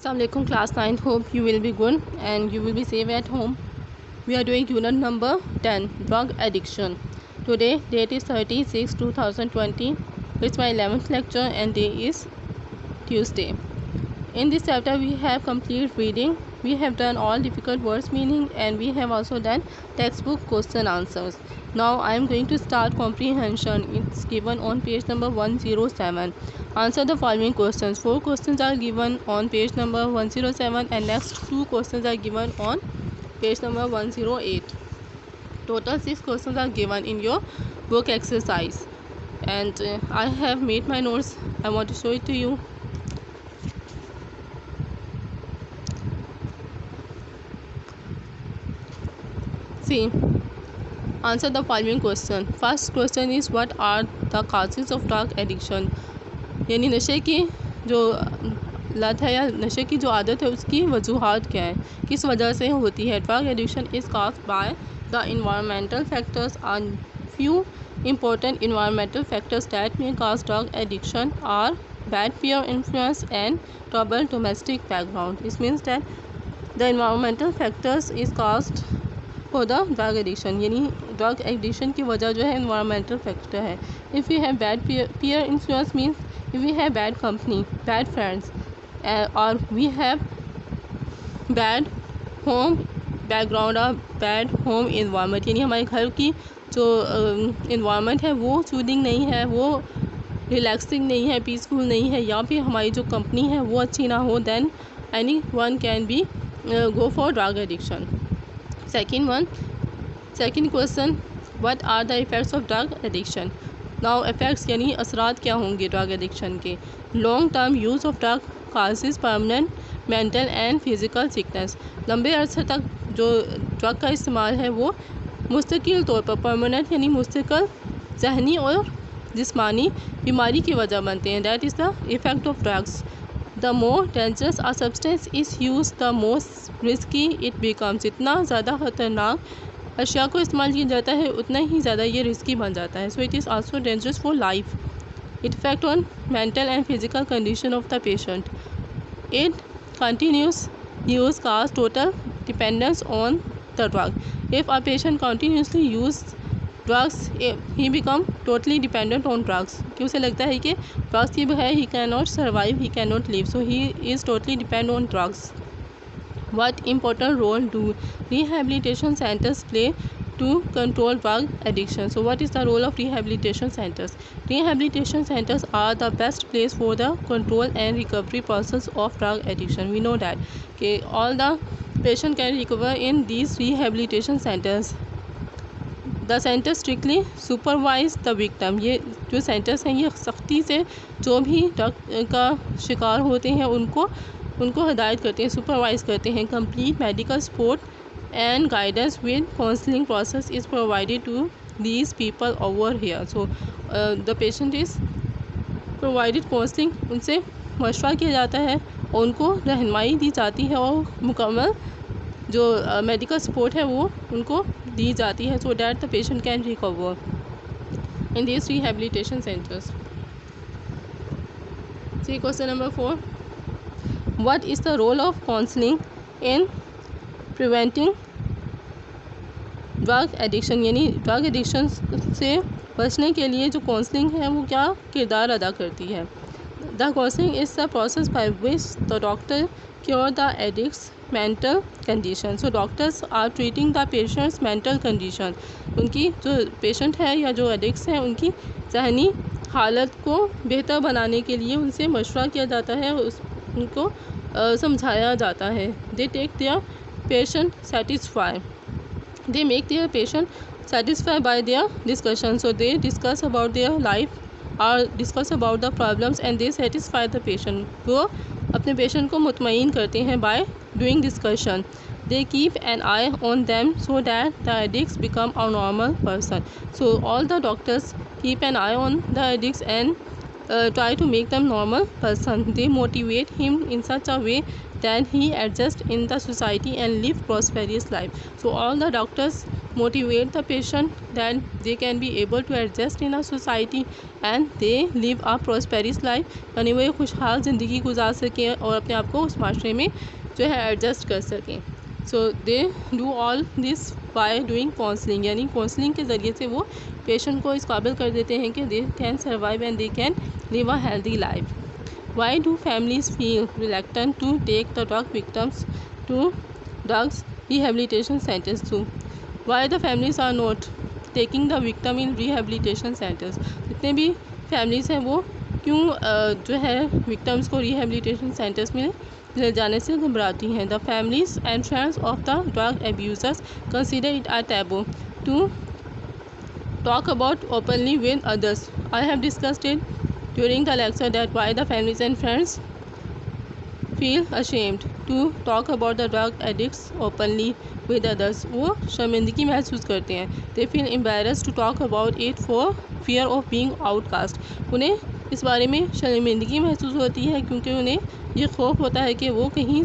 Assalamualaikum class 9. Hope you will be good and you will be safe at home. We are doing unit number 10, drug addiction. Today date is 30/6/2020. It's my 11th lecture and day is Tuesday. In this chapter we have complete reading. We have done all difficult words meaning and we have also done textbook question answers. Now I am going to start comprehension. It's given on page number 107. Answer the following questions. 4 questions are given on page number 107 and next 2 questions are given on page number 108. Total 6 questions are given in your book exercise. And I have made my notes. I want to show it to you. See, answer the following question. First question is what are the causes of drug addiction? यानी नशे की जो लत है या नशे की जो आदत है उसकी वजूहात क्या है, किस वजह से होती है. Drug addiction is caused by the environmental factors. Are few important environmental factors that may cause drug addiction are bad peer influence and troubled domestic background. This means that the environmental factors is caused for the drug addiction. यानी drug addiction की वजह जो है environmental factor है. If we have bad peer influence means if we have bad company, bad friends, or we have bad home background or bad home environment, यानी हमारे घर की जो environment है वो सूदिंग नहीं है, वो रिलैक्सिंग नहीं है, पीसफुल नहीं है, या फिर हमारी जो कंपनी है वो अच्छी ना हो, then anyone can be go for drug addiction. Second question, what are the effects of drug addiction? Now effects यानी असरात क्या होंगे ड्रग एडिक्शन के. Long term use of drug causes permanent mental and physical sickness. लंबे अरसे तक जो drug का इस्तेमाल है वो मुस्तकिल तौर पर परमानेंट यानी मुस्तकिल जहनी और जिस्मानी बीमारी की वजह बनते हैं. That is the effect of drugs. The more dangerous a substance is use the most risky it becomes. जितना ज़्यादा ख़तरनाक अशिया को इस्तेमाल किया जाता है उतना ही ज़्यादा ये रिस्की बन जाता है. So it is also dangerous for life. It effect on mental and physical condition of the patient. It continuous use cause total dependence on the drug. If a patient continuously use drugs he become totally dependent on drugs. कि उसे लगता है कि drugs की है, he can not survive, he can not live, so he is totally depend on drugs. What important role do rehabilitation centers play to control drug addiction? So what is the role of rehabilitation centers? Rehabilitation centers are the best place for the control and recovery process of drug addiction. We know that okay, all the patient can recover in these rehabilitation centers. The centers strictly supervise the victim. ये जो centers हैं ये सख्ती से जो भी drug का शिकार होते हैं उनको हिदायत करते हैं, सुपरवाइज़ करते हैं. Complete medical support and guidance with counselling process is provided to these people over here. So the patient is provided counselling. उनसे मशवरा किया जाता है और उनको रहनुमाई दी जाती है और मुकम्मल जो मेडिकल सपोर्ट है वो उनको दी जाती है. So that the patient can recover in this rehabilitation centres. See question number 4. What is the role of counseling in preventing drug addiction? यानी ड्रग एडिक्शन से बचने के लिए जो काउंसलिंग है वो क्या किरदार अदा करती है. The counselling is the process by which the doctor cure the addicts mental condition. So doctors are treating the patients mental condition. उनकी जो पेशेंट है या जो एडिक्ट्स हैं उनकी जहनी हालत को बेहतर बनाने के लिए उनसे मशवरा किया जाता है, उनको समझाया जाता है. They take their patient satisfy. They make their patient satisfy by their discussion. So they discuss about their life और discuss about the problems and they satisfy the patient. वो अपने पेशेंट को मुतमईन करते हैं by doing discussion. They keep an eye on them so that the addicts become a normal person. So all the doctors keep an eye on the addicts and try to make them normal person. They motivate him in such a way that he adjusts in the society and live prosperous life. So all the doctors motivate the patient that they can be able to adjust in a society and they live a prosperous life, यानी वो एक खुशहाल ज़िंदगी गुजार सकें और अपने आप को उस माशरे में जो है एडजस्ट कर सकें. So they do all this by doing counselling, यानी काउंसलिंग के ज़रिए से वो पेशेंट को इस काबिल कर देते हैं कि they can survive and they can live a healthy life. Why do families feel reluctant to take the drug victims to drugs rehabilitation centers too? Why the families are not taking the victim in rehabilitation centers? जितने भी families हैं वो क्यों जो है victims को rehabilitation centers में ले जाने से घबराती हैं? The families and friends of the drug abusers consider it a taboo to talk about openly with others. I have discussed it during the lecture that why the families and friends feel ashamed to talk about the drug addicts openly with others. वो शर्मिंदगी महसूस करते हैं. They feel embarrassed to talk about it for fear of being outcast. उन्हें इस बारे में शर्मिंदगी महसूस होती है क्योंकि उन्हें ये खौफ होता है कि वो कहीं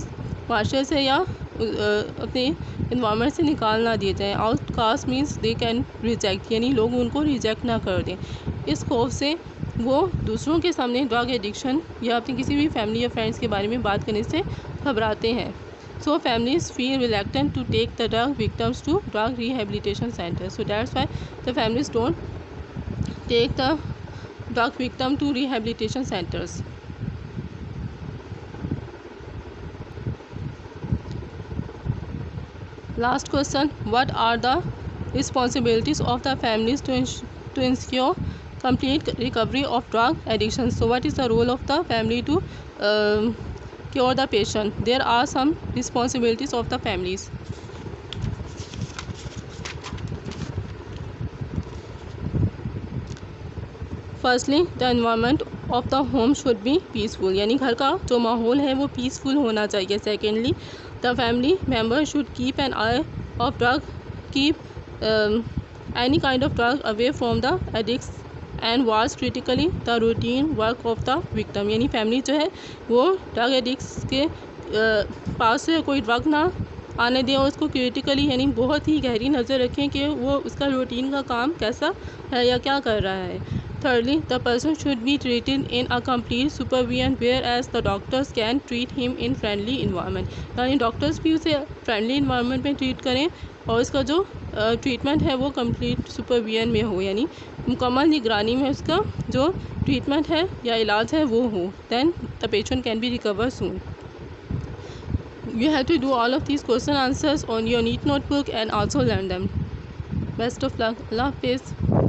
माशरे से या अपने इन्वायरमेंट से निकाल ना दिए जाएँ. Outcast means they can reject, यानी लोग उनको रिजेक्ट ना कर दें. इस खौफ से वो दूसरों के सामने ड्रग एडिक्शन या अपनी किसी भी फैमिली या फ्रेंड्स के बारे में बात करने से घबराते हैं. So families feel reluctant to take the drug victims to drug rehabilitation centre. So that's why the families don't take the drug victim to rehabilitation centres. Last question, what are the responsibilities of the families to ensure complete recovery of drug addiction? So what is the role of the family to cure the patient? There are some responsibilities of the families. Firstly, the environment of the home should be peaceful, यानी घर का जो माहौल है वो peaceful होना चाहिए. Secondly, the family members should keep an eye of drug, keep any kind of drug away from the addicts and watch critically the routine work of the victim. यानी फैमिली जो है वो ड्रग एडिक्ट्स के पास से कोई drug ना आने दें और उसको क्रिटिकली यानी बहुत ही गहरी नज़र रखें कि वो उसका रूटीन का काम कैसा है या क्या कर रहा है. Thirdly, the person should be treated in a complete supervision whereas the doctors can treat him in friendly environment. यानी डॉक्टर्स भी उसे फ्रेंडली इन्वायरमेंट में ट्रीट करें और इसका जो ट्रीटमेंट है वो कंप्लीट सुपरविजन में हो, यानी मुकम्मल निगरानी में उसका जो ट्रीटमेंट है या इलाज है वो हो. Then the patient can be recovered soon. You have to do all of these question answers on your neat notebook and also learn them. Best of luck. Allah Hafiz.